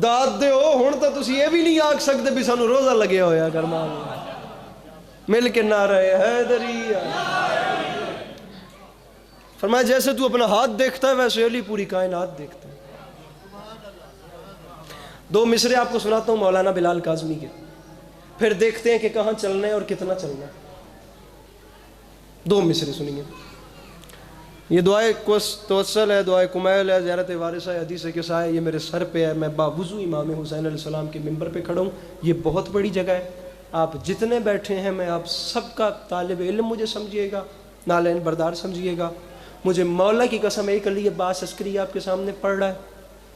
داد دے ہو ہن تو تسی یہ بھی نہیں آکھ سکتے بھی سانو روزہ لگیا ہویا کرمان مل کے نعرہ حیدری فرمایا جیسے تو اپنا ہاتھ دیکھتا ہے ویسے علی پوری کائنات دیکھتا ہے. دو مصرے آپ کو سناتا ہوں مولانا بلال کاظمی کے، پھر دیکھتے ہیں کہ کہاں چلنا ہے اور کتنا چلنا ہے. دو مصرے سنیے. یہ دعائے توسل ہے، دعائے کمیل ہے، زیارت وارثہ ہے، حدیث قصہ ہے. یہ میرے سر پہ ہے، میں باوضو امام حسین علیہ السلام کے ممبر پہ کھڑا ہوں. یہ بہت بڑی جگہ ہے، آپ جتنے بیٹھے ہیں میں آپ سب کا طالب علم مجھے سمجھیے گا، نالین بردار سمجھیے گا. مجھے مولا کی قسم ایک علی عباس عسکری آپ کے سامنے پڑھ رہا ہے،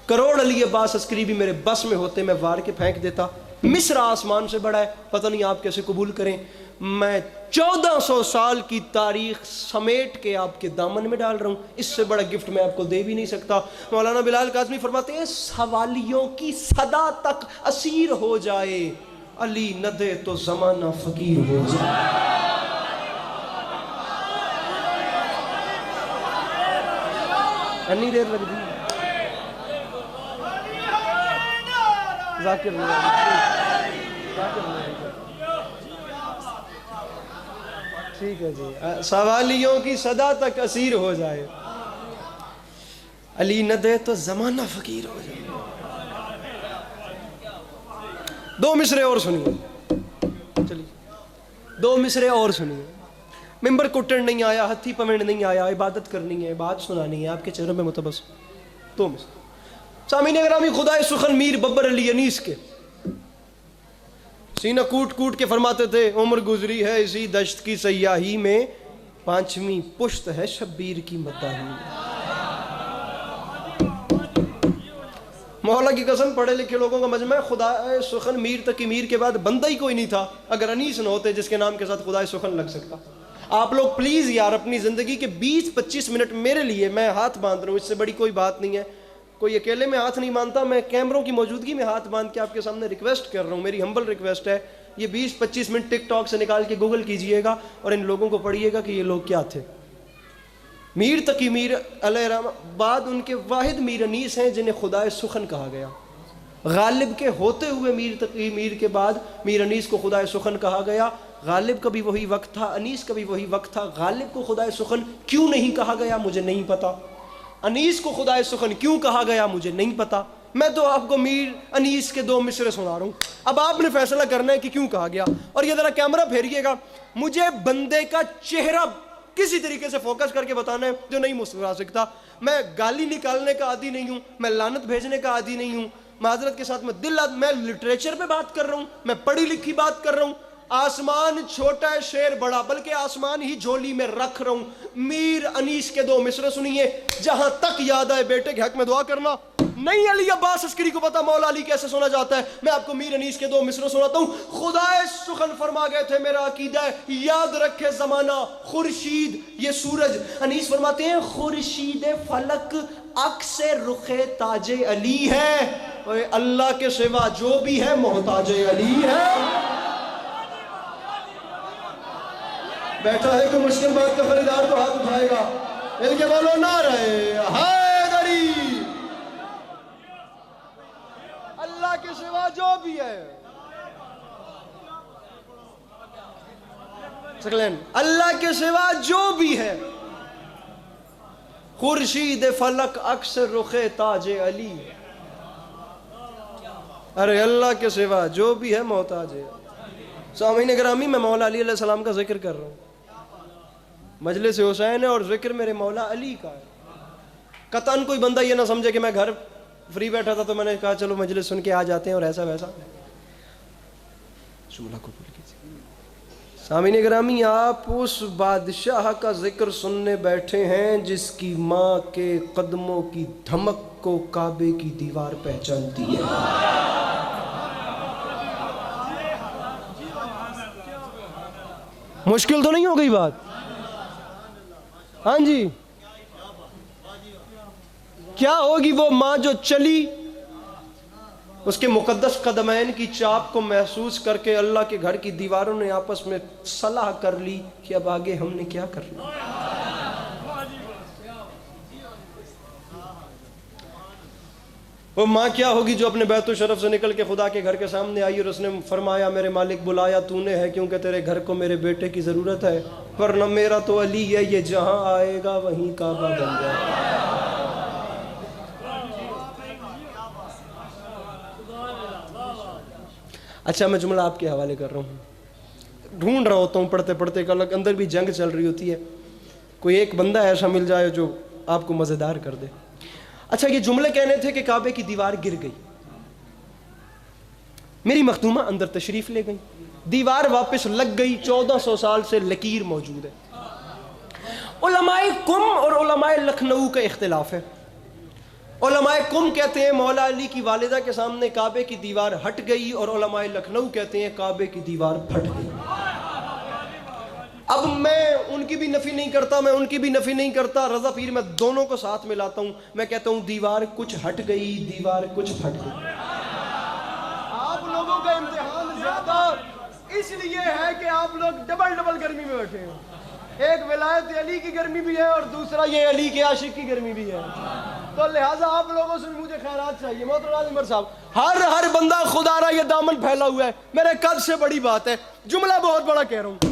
کروڑ علی عباس عسکری بھی میرے بس میں ہوتے میں وار کے پھینک دیتا. مصر آسمان سے بڑا ہے، پتہ نہیں آپ کیسے قبول کریں. میں 1400 سال کی تاریخ سمیٹ کے آپ کے دامن میں ڈال رہا ہوں، اس سے بڑا گفٹ میں آپ کو دے بھی نہیں سکتا. مولانا بلال کاظمی فرماتے ہیں سوالیوں کی صدا تک اسیر ہو جائے، علی نہ دے تو زمانہ فقیر ہو جائے. انی دیر لگ دی ذاکر ٹھیک ہے جی. سوالیوں کی صدا تک اسیر ہو جائے، علی نہ دے تو زمانہ فقیر ہو جائے. دو مصرے اور سنیے، چلیے دو مصرے اور سنیے. ممبر کٹن نہیں آیا، ہتھی پمنڈ نہیں آیا، عبادت کرنی ہے، بات سنانی ہے، آپ کے چہروں پہ متبسم. دو مصرے. سامعین گرامی، خدائے سخن میر ببر علی انیس کے سینہ کوٹ کوٹ کے فرماتے تھے عمر گزری ہے اسی دشت کی سیاہی میں، پانچویں پشت ہے شبیر کی مداحی میں. مولا کی قسم پڑھے لکھے لوگوں کا مجمع ہے. خدائے سخن میر تقی میر کے بعد بندہ ہی کوئی نہیں تھا اگر انیس نہ ہوتے جس کے نام کے ساتھ خدائے سخن لگ سکتا. آپ لوگ پلیز یار اپنی زندگی کے 20-25 منٹ میرے لیے، میں ہاتھ باندھ رہا ہوں، اس سے بڑی کوئی بات نہیں ہے. کوئی اکیلے میں ہاتھ نہیں باندھتا، میں کیمروں کی موجودگی میں ہاتھ باندھ کے آپ کے سامنے ریکویسٹ کر رہا ہوں. میری ہمبل ریکویسٹ ہے، یہ 20-25 منٹ ٹک ٹاک سے نکال کے گوگل کیجئے گا اور ان لوگوں کو پڑھیے گا کہ یہ لوگ کیا تھے. میر تقی میر علیہ رحمہ بعد ان کے واحد میر انیس ہیں جنہیں خدائے سخن کہا گیا. غالب کے ہوتے ہوئے میر تقی میر کے بعد میر انیس کو خدائے سخن کہا گیا. غالب کا بھی وہی وقت تھا، انیس کا بھی وہی وقت تھا. غالب کو خدائے سخن کیوں نہیں کہا گیا مجھے نہیں پتا، انیس کو خدائے سخن کیوں کہا گیا مجھے نہیں پتا. میں تو آپ کو میر انیس کے دو مصرے سنا رہا ہوں، اب آپ نے فیصلہ کرنا ہے کہ کیوں کہا گیا. اور یہ ذرا کیمرہ پھیریے گا، مجھے بندے کا چہرہ کسی طریقے سے فوکس کر کے بتانا ہے جو نہیں مسکرا سکتا. میں گالی نکالنے کا عادی نہیں ہوں، میں لعنت بھیجنے کا عادی نہیں ہوں. معذرت کے ساتھ میں لٹریچر پہ بات کر رہا ہوں، میں پڑھی لکھی بات کر رہا ہوں. آسمان چھوٹا ہے شیر بڑا، بلکہ آسمان ہی جھولی میں رکھ رہا ہوں. میر انیس کے دو مصرے سنیے. جہاں تک یاد آئے بیٹے کے حق میں دعا کرنا. نہیں علی عباس عسکری کو پتا مولا علی کیسے سنا جاتا ہے، میں آپ کو میر انیس کے دو مصرے سناتا ہوں. خدائے سخن فرما گئے تھے میرا عقیدہ ہے یاد رکھے زمانہ خورشید یہ سورج. انیس فرماتے ہیں خورشید فلک عکس رخ تاج علی ہے، اللہ کے سوا جو بھی ہے محتاج علی ہے. بیٹھا ہے کوئی مشکل بات کا خریدار تو ہاتھ اٹھائے گا. ان کے بولو نعرہ حیدری، اللہ کے سوا جو بھی ہے. اللہ کے سوا جو بھی ہے، خورشید فلک عکس رخ تاج علی. ارے اللہ کے سوا جو بھی ہے محتاج ہے. سامعین گرامی، میں مولا علی علیہ السلام کا ذکر کر رہا ہوں، مجلس حسین ہے اور ذکر میرے مولا علی کا ہے. قطعاً کوئی بندہ یہ نہ سمجھے کہ میں گھر فری بیٹھا تھا تو میں نے کہا چلو مجلس سن کے آ جاتے ہیں اور ایسا ویسا. سامعین گرامی، آپ اس بادشاہ کا ذکر سننے بیٹھے ہیں جس کی ماں کے قدموں کی دھمک کو کعبے کی دیوار پہچانتی ہے. مشکل تو نہیں ہو گئی بات؟ ہاں جی، کیا ہوگی وہ ماں جو چلی، اس کے مقدس قدمین کی چاپ کو محسوس کر کے اللہ کے گھر کی دیواروں نے آپس میں صلاح کر لی کہ اب آگے ہم نے کیا کرنا. وہ ماں کیا ہوگی جو اپنے بیت الشرف سے نکل کے خدا کے گھر کے سامنے آئی اور اس نے فرمایا میرے مالک بلایا تو نے ہے کیونکہ تیرے گھر کو میرے بیٹے کی ضرورت ہے، ورنہ میرا تو علی ہے، یہ جہاں آئے گا وہیں کعبہ بن جائے گا۔ اچھا میں جملہ آپ کے حوالے کر رہا ہوں، ڈھونڈ رہا ہوتا ہوں پڑھتے پڑھتے، کہ اندر بھی جنگ چل رہی ہوتی ہے، کوئی ایک بندہ ایسا مل جائے جو آپ کو مزیدار کر دے۔ اچھا یہ جملے کہنے تھے کہ کعبے کی دیوار گر گئی، میری مخدومہ اندر تشریف لے گئی، دیوار واپس لگ گئی، 1400 سال سے لکیر موجود ہے۔ علماء قم اور علماء لکھنؤ کا اختلاف ہے۔ علماء قم کہتے ہیں مولا علی کی والدہ کے سامنے کعبے کی دیوار ہٹ گئی، اور علماء لکھنؤ کہتے ہیں کعبے کی دیوار پھٹ گئی۔ اب میں ان کی بھی نفی نہیں کرتا، میں ان کی بھی نفی نہیں کرتا، رضا پیر میں دونوں کو ساتھ ملاتا ہوں، میں کہتا ہوں دیوار کچھ ہٹ گئی، دیوار کچھ پھٹ گئی۔ آپ لوگوں کا امتحان زیادہ اس لیے ہے کہ آپ لوگ ڈبل گرمی میں بیٹھے ہیں، ایک ولایت علی کی گرمی بھی ہے اور دوسرا یہ علی کے عاشق کی گرمی بھی ہے، تو لہٰذا آپ لوگوں سے مجھے خیرات چاہیے۔ محترم عمر صاحب، ہر بندہ خدا را یہ دامن پھیلا ہوا ہے، میرے قد سے بڑی بات ہے، جملہ بہت بڑا کہہ رہا ہوں۔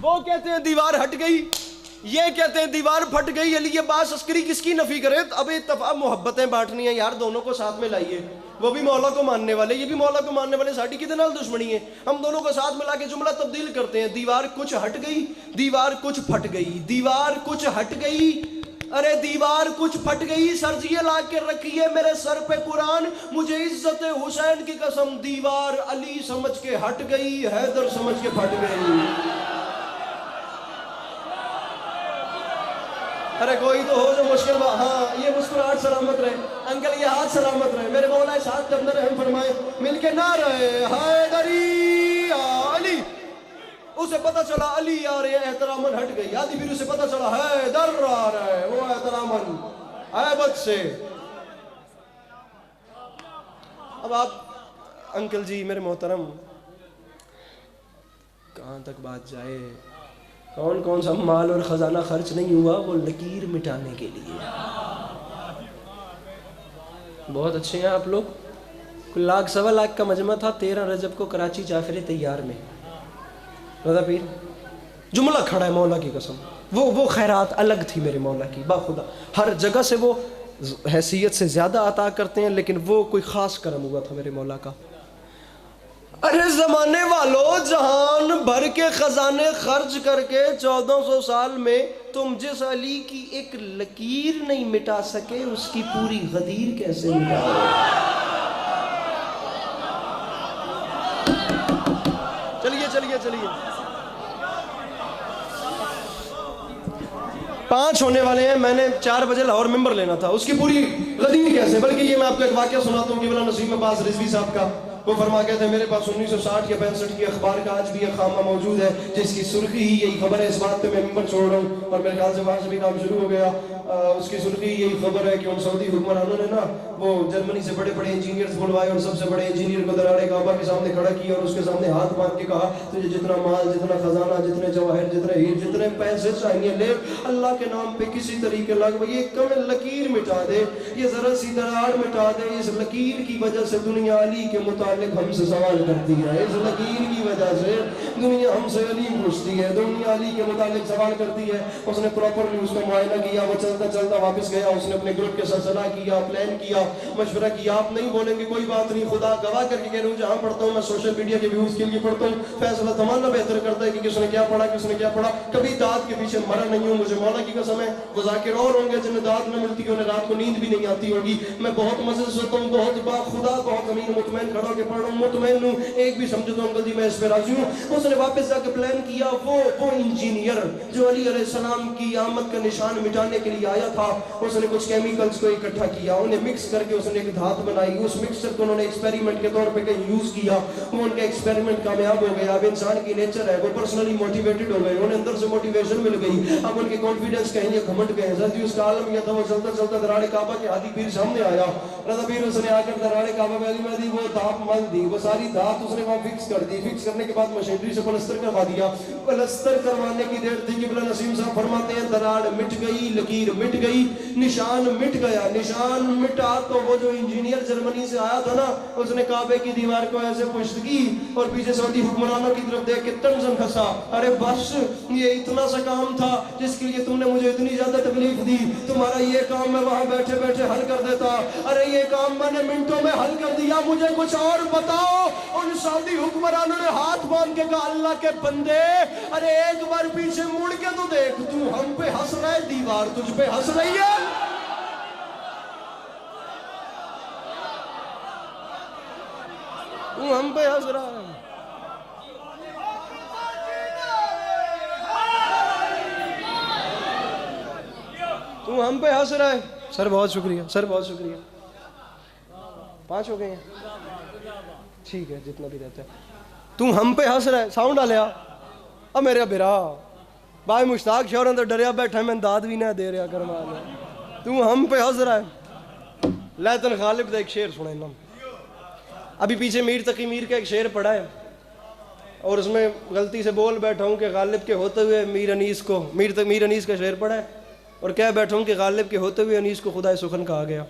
وہ کہتے ہیں دیوار ہٹ گئی، یہ کہتے ہیں دیوار پھٹ گئی، علی عباس عسکری کس کی نفی کرے؟ اب اتفاق محبتیں بانٹنی ہیں یار، دونوں کو ساتھ میں لائیے، وہ بھی مولا کو ماننے والے، یہ بھی مولا کو ماننے والے، ساڑھی کتنے نال دشمنی ہے، ہم دونوں کو ساتھ ملا کے جملہ تبدیل کرتے ہیں، دیوار کچھ ہٹ گئی، دیوار کچھ پھٹ گئی، دیوار کچھ ہٹ گئی، ارے دیوار کچھ پھٹ گئی، سرجیے لا کے رکھیے میرے سر پہ قرآن، مجھے عزت حسین کی قسم، دیوار علی سمجھ کے ہٹ گئی، حیدر سمجھ کے پھٹ گئی۔ ارے کوئی تو ہو جو مشکل بات، ہاں یہ مسکراہٹ سلامت رہے، انکل یہ ہاتھ سلامت رہے، میرے مولا اس ہاتھ کے اندر رحم فرمائے، مل کے نہ رہے حیدری علی، اسے پتہ چلا علی آ رہے ہیں، احتراماً ہٹ گئی، آدھی پھر اسے پتہ چلا حیدر آ رہے ہیں، وہ احتراماً عیبت سے۔ اب آپ انکل جی میرے محترم، کہاں تک بات جائے، کون سا مال اور خزانہ خرچ نہیں ہوا وہ لکیر مٹانے کے لیے۔ بہت اچھے ہیں آپ لوگ، کوئی لاکھ سوا لاکھ کا مجمع تھا 13 رجب کو کراچی جعفر طیار میں، رضا پیر جملہ کھڑا ہے مولا کی قسم، وہ خیرات الگ تھی میرے مولا کی، باخدا ہر جگہ سے وہ حیثیت سے زیادہ عطا کرتے ہیں، لیکن وہ کوئی خاص کرم ہوا تھا میرے مولا کا۔ ارے زمانے والوں، جہان بھر کے خزانے خرچ کر کے 1400 سال میں تم جس علی کی ایک لکیر نہیں مٹا سکے، اس کی پوری غدیر کیسے مٹاؤ؟ چلیے 5 ہونے والے ہیں، میں نے 4 بجے لاہور ممبر لینا تھا، اس کی پوری غدیر کیسے؟ بلکہ یہ میں آپ کو ایک واقعہ سناتا ہوں کہ بلا نسیم عباس رضوی صاحب کا، وہ فرما کہتے ہیں میرے پاس 1960 یا 65 کی اخبار کا آج بھی ایک خامہ موجود ہے جس کی سرخی ہی یہی خبر ہے، اس بات پہ میں ممبر چھوڑ رہا ہوں اور میرے خیال سے وہاں سے بھی کام شروع ہو گیا، اس کی سرخی یہی خبر ہے کہ ان سعودی حکمرانوں نے نا وہ جرمنی سے بڑے انجینئرز بلوائے اور سب سے بڑے انجینئر کو دراڑے کعبہ کے سامنے کھڑا کیا اور اس کے سامنے ہاتھ باندھ کے کہا تجھے جتنا مال، جتنا خزانہ، جتنے جواہر، جتنے ہیر، جتنے پیسے چاہیے لے، اللہ کے نام پہ کسی طریقے لگ یہ کم لکیر مٹا دے، یہ ذرا سی دراڑ مٹا دے، اس لکیر کی وجہ سے دنیا علی کے متعلق ہم سے سوال کرتی ہے، اس لکیر کی وجہ سے دنیا ہم سے علی پوچھتی ہے، دنیا علی کے متعلق سوال کرتی ہے۔ اس نے پراپرلی اس کا معائنہ کیا، وہ چلتا واپس گیا، اس نے اپنے گروپ کے ساتھ صلاح کیا، پلان کیا، مشورہ کیا، آپ نہیں بولیں گے کوئی بات نہیں، خدا گواہ کر کے کہہ رہا ہوں جہاں پڑھتا ہوں میں سوشل میڈیا کے ویوز کے لیے پڑھتا ہوں، فیصلہ تمنا بہتر کرتا ہے کہ کس نے کیا پڑھا، کس نے کیا پڑھا، کبھی داد کے پیچھے مرا نہیں ہوں، مجھے مولا کی قسم ہے، وہ ذاکر اور ہوں گے جنہیں داد نہ ملتی انہیں رات کو نیند بھی نہیں آتی ہوگی، میں بہت مزے سے سوتا ہوں، بہت خدا بہت امین مطمئن کھڑا کے پڑھ رہا ہوں، مطمئن ہوں، ایک بھی سمجھتا ہوں انکل جی میں اس پہ راضی ہوں۔ اس نے واپس جا کے پلان کیا، وہ انجینئر جو علی علیہ السلام کی آمد کا نشان مٹانے کے لیے آیا تھا، اس نے کچھ کیمیکلز کو اکٹھا کیا، انہیں مکس کر کے اس نے ایک دھات بنائی، اس مکسچر کو انہوں نے ایکسپیریمنٹ کے طور پہ کہیں یوز کیا، وہ ان کا ایکسپیریمنٹ کامیاب ہو گیا، اب انسان کی نیچر ہے وہ پرسنلی موٹیویٹڈ ہو گئے، انہیں اندر سے موٹیویشن مل گئی، اب ان کے کانفیڈنس کہیں یہ گھمنڈ گئے، ذاتی اس کا عالم یہ تھا، وہ چلتا دراڑے کعبہ کے ہاتھی پیر سامنے آیا، رضا پیر اس نے آ کر دراڑے کعبہ میں دی، وہ دھات مل دی، وہ ساری دھات اس نے وہاں فکس کر دی، فکس کرنے کے بعد مشینری سے پلستر کروا دیا، پلستر کروانے کی دیر تھی کہ بلا نسیم صاحب فرماتے ہیں دراڑ مٹ گئی، لکیر مٹ گئی، نشان مٹ گیا، نشان مٹا تو وہ جو انجینئر جرمنی سے آیا تھا نا، اس نے کعبے کی دیوار کو ایسے پشت کی اور پیچھے سعودی حکمرانوں کی طرف دیکھ کے تنزن ہنسا، ارے بس یہ اتنا سا کام تھا جس کے لیے تم نے مجھے اتنی زیادہ تکلیف دی، تمہارا یہ کام میں وہاں بیٹھے بیٹھے حل کر دیتا، ارے یہ کام میں نے منٹوں میں حل کر دیا، مجھے کچھ اور بتاؤ۔ ان سعودی حکمرانوں نے ہاتھ باندھ کے کہا اللہ کے بندے ارے ایک بار پیچھے مڑ کے تو دیکھ، تو ہم پہ ہنس رہا ہے، دیوار تجھ پہ ہنس رہی ہے۔ تو ہم پہ ہنس رہا ہے، تو ہم پہ ہنس رہا ہے۔ سر بہت شکریہ، سر بہت شکریہ۔ 5 ہو گئے ہیں، ٹھیک ہے جتنا بھی رہتا ہے۔ تو ہم پہ ہنس رہا ہے، ساؤنڈ آلیا اب میرے برا بھائی مشتاق شہروں تو ڈریا بیٹھا میں داد بھی نہ دے رہا کرمان ہے، تو ہم پہ ہنس رہا ہے۔ لیتن غالب دا ایک شعر سنیں نا، ابھی پیچھے میر تقی میر کا ایک شعر پڑھا ہے اور اس میں غلطی سے بول بیٹھا ہوں کہ غالب کے ہوتے ہوئے میر انیس کو، میر انیس کا شعر پڑھا ہے اور کہہ بیٹھا ہوں کہ غالب کے ہوتے ہوئے انیس کو خدائے سخن کہا گیا۔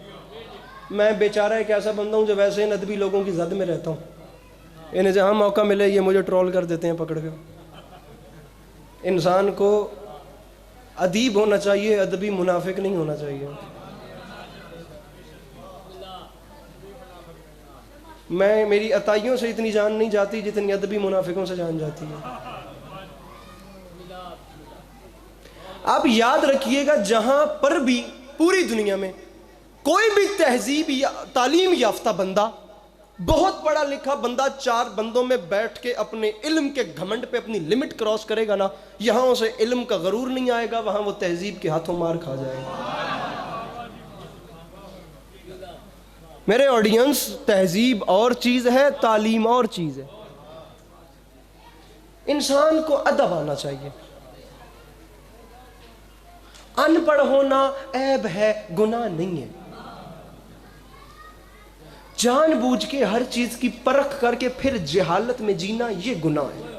میں بیچارہ ایک ایسا بندہ ہوں جو ویسے ان ادبی لوگوں کی زد میں رہتا ہوں، انہیں جہاں موقع ملے یہ مجھے ٹرول کر دیتے ہیں پکڑ کے۔ انسان کو ادیب ہونا چاہیے، ادبی منافق نہیں ہونا چاہیے۔ میری عطائیوں سے اتنی جان نہیں جاتی جتنی ادبی منافقوں سے جان جاتی ہے۔ آپ یاد رکھیے گا جہاں پر بھی پوری دنیا میں کوئی بھی تہذیب یا تعلیم یافتہ بندہ، بہت پڑھا لکھا بندہ 4 بندوں میں بیٹھ کے اپنے علم کے گھمنڈ پہ اپنی لمٹ کراس کرے گا نا، یہاں اسے علم کا غرور نہیں آئے گا، وہاں وہ تہذیب کے ہاتھوں مار کھا جائے گا۔ میرے آڈینس، تہذیب اور چیز ہے، تعلیم اور چیز ہے۔ انسان کو ادب آنا چاہیے۔ ان پڑھ ہونا عیب ہے، گناہ نہیں ہے۔ جان بوجھ کے ہر چیز کی پرکھ کر کے پھر جہالت میں جینا یہ گناہ ہے۔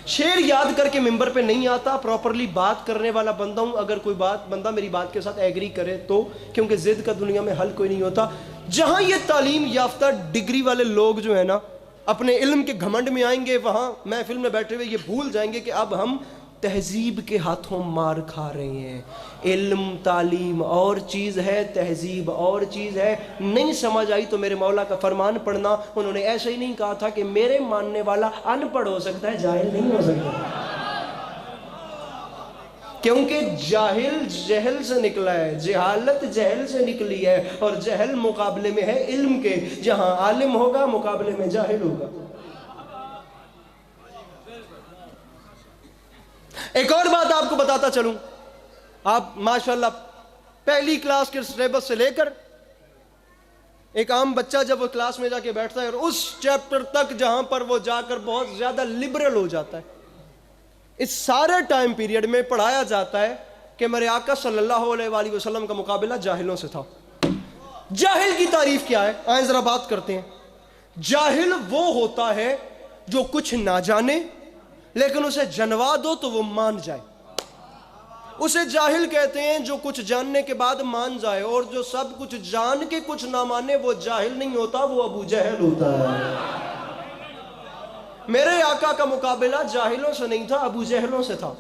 شعر یاد کر کے ممبر پہ نہیں آتا، پراپرلی بات کرنے والا بندہ ہوں، اگر کوئی بندہ میری بات کے ساتھ ایگری کرے تو، کیونکہ ضد کا دنیا میں حل کوئی نہیں ہوتا۔ جہاں یہ تعلیم یافتہ ڈگری والے لوگ جو ہیں نا اپنے علم کے گھمنڈ میں آئیں گے، وہاں محفل میں بیٹھے ہوئے یہ بھول جائیں گے کہ اب ہم تہذیب کے ہاتھوں مار کھا رہے ہیں۔ علم تعلیم اور چیز ہے، تہذیب اور چیز ہے۔ نہیں سمجھ آئی تو میرے مولا کا فرمان پڑھنا، انہوں نے ایسے ہی نہیں کہا تھا کہ میرے ماننے والا ان پڑھ ہو سکتا ہے، جاہل نہیں ہو سکتا، کیونکہ جاہل جہل سے نکلا ہے، جہالت جہل سے نکلی ہے، اور جہل مقابلے میں ہے علم کے، جہاں عالم ہوگا مقابلے میں جاہل ہوگا۔ ایک اور بات آپ کو بتاتا چلوں، آپ ماشاءاللہ پہلی کلاس کے سلیبس سے لے کر ایک عام بچہ جب وہ کلاس میں جا کے بیٹھتا ہے اور اس چیپٹر تک جہاں پر وہ جا کر بہت زیادہ لبرل ہو جاتا ہے، اس سارے ٹائم پیریڈ میں پڑھایا جاتا ہے کہ میرے آقا صلی اللہ علیہ وآلہ وسلم کا مقابلہ جاہلوں سے تھا۔ جاہل کی تعریف کیا ہے؟ آئیں ذرا بات کرتے ہیں۔ جاہل وہ ہوتا ہے جو کچھ نہ جانے لیکن اسے جنوا دو تو وہ مان جائے، اسے جاہل کہتے ہیں جو کچھ جاننے کے بعد مان جائے، اور جو سب کچھ جان کے کچھ نہ مانے وہ جاہل نہیں ہوتا، وہ ابو جہل ہوتا ہے۔ میرے آقا کا مقابلہ جاہلوں سے نہیں تھا، ابو جہلوں سے تھا۔